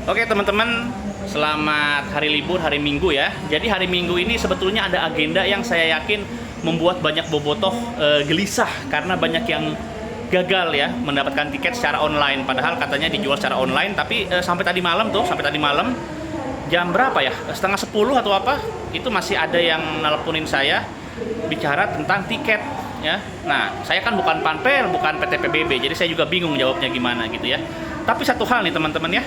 Oke teman-teman, selamat hari libur, hari Minggu ya. Jadi hari Minggu ini sebetulnya ada agenda yang saya yakin membuat banyak bobotoh gelisah karena banyak yang gagal ya mendapatkan tiket secara online. Padahal katanya dijual secara online, tapi sampai tadi malam jam berapa ya? Setengah 10 atau apa? Itu masih ada yang nelponin saya bicara tentang tiket ya. Nah, saya kan bukan Panpel, bukan PT PBB, jadi saya juga bingung jawabnya gimana gitu ya. Tapi satu hal nih teman-teman ya,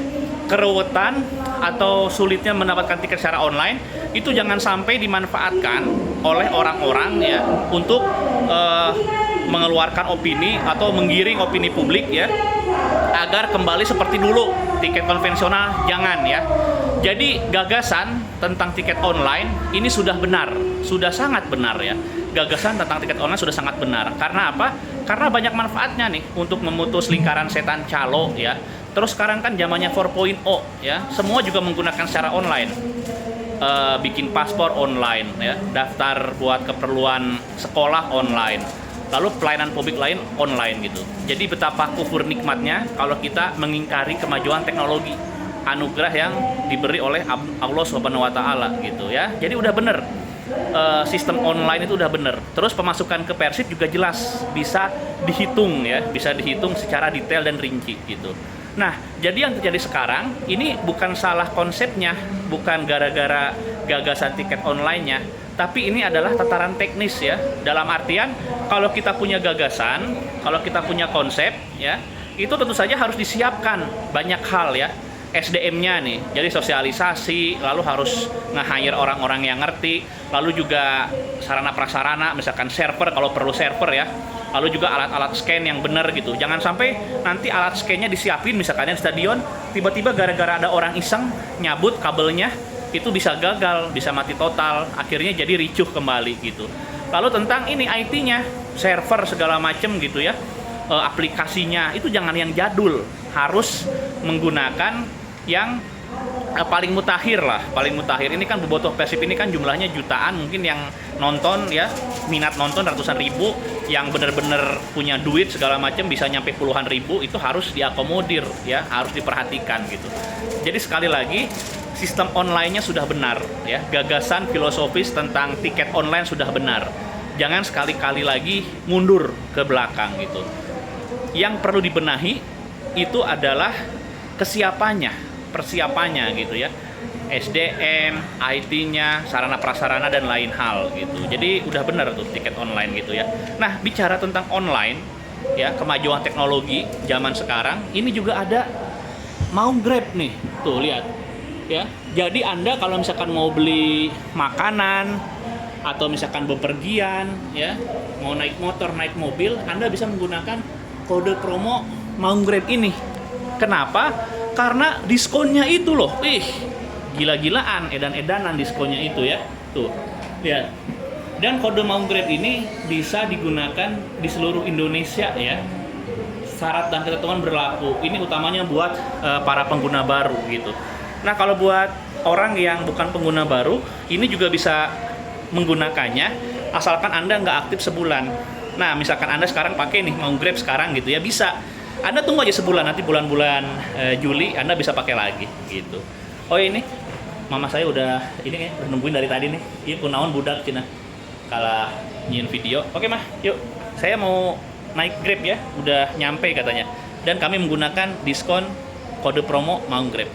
keruwetan atau sulitnya mendapatkan tiket secara online itu jangan sampai dimanfaatkan oleh orang-orang ya untuk mengeluarkan opini atau menggiring opini publik ya agar kembali seperti dulu tiket konvensional. Jangan ya. Jadi gagasan tentang tiket online ini sudah benar, sudah sangat benar ya. Gagasan tentang tiket online sudah sangat benar. Karena apa? Karena banyak manfaatnya nih untuk memutus lingkaran setan calo ya. Terus sekarang kan zamannya 4.0 ya. Semua juga menggunakan secara online. Bikin paspor online ya, daftar buat keperluan sekolah online. Lalu pelayanan publik lain online gitu. Jadi betapa kufur nikmatnya kalau kita mengingkari kemajuan teknologi, anugerah yang diberi oleh Allah Subhanahu wa taala gitu ya. Jadi udah bener. Sistem online itu udah bener. Terus pemasukan ke Persib juga jelas bisa dihitung ya, bisa dihitung secara detail dan rinci gitu. Nah, jadi yang terjadi sekarang ini bukan salah konsepnya, bukan gara-gara gagasan tiket online-nya, tapi ini adalah tataran teknis ya. Dalam artian kalau kita punya gagasan, kalau kita punya konsep ya, itu tentu saja harus disiapkan banyak hal ya. SDM-nya nih, jadi sosialisasi, lalu harus nge-hire orang-orang yang ngerti, lalu juga sarana prasarana, misalkan server kalau perlu server ya, lalu juga alat-alat scan yang benar gitu. Jangan sampai nanti alat scan-nya disiapin misalkan di stadion, tiba-tiba gara-gara ada orang iseng nyabut kabelnya, itu bisa gagal, bisa mati total, akhirnya jadi ricuh kembali gitu. Lalu tentang ini IT-nya, server segala macem gitu ya, aplikasinya itu jangan yang jadul, harus menggunakan yang paling mutakhir lah. Paling mutakhir ini kan bobotoh Persib ini kan jumlahnya jutaan, mungkin yang nonton ya, minat nonton ratusan ribu, yang bener-bener punya duit segala macam bisa nyampe puluhan ribu, itu harus diakomodir ya, harus diperhatikan gitu. Jadi sekali lagi sistem online-nya sudah benar ya, gagasan filosofis tentang tiket online sudah benar. Jangan sekali-kali lagi mundur ke belakang gitu. Yang perlu dibenahi itu adalah persiapannya gitu ya. SDM, IT-nya, sarana prasarana dan lain hal gitu. Jadi udah benar tuh tiket online gitu ya. Nah, bicara tentang online ya, kemajuan teknologi zaman sekarang, ini juga ada mau Grab nih. Tuh lihat. Ya. Jadi Anda kalau misalkan mau beli makanan atau misalkan bepergian ya, mau naik motor, naik mobil, Anda bisa menggunakan kode promo mau Grab ini. Kenapa? Karena diskonnya itu loh. Gila-gilaan, edan-edanan diskonnya itu ya. Tuh. Lihat. Dan kode mau Grab ini bisa digunakan di seluruh Indonesia ya. Syarat dan ketentuan berlaku. Ini utamanya buat para pengguna baru gitu. Nah, kalau buat orang yang bukan pengguna baru, ini juga bisa menggunakannya asalkan Anda nggak aktif sebulan. Nah, misalkan Anda sekarang pakai nih mau Grab sekarang gitu ya, bisa. Anda tunggu aja sebulan, nanti bulan-bulan Juli Anda bisa pakai lagi gitu. Oh ini, mama saya udah nungguin dari tadi nih. Ini kunaon budak cina. Kalau nyin video. Oke mah, yuk. Saya mau naik Grab ya, udah nyampe katanya. Dan kami menggunakan diskon kode promo mau Grab.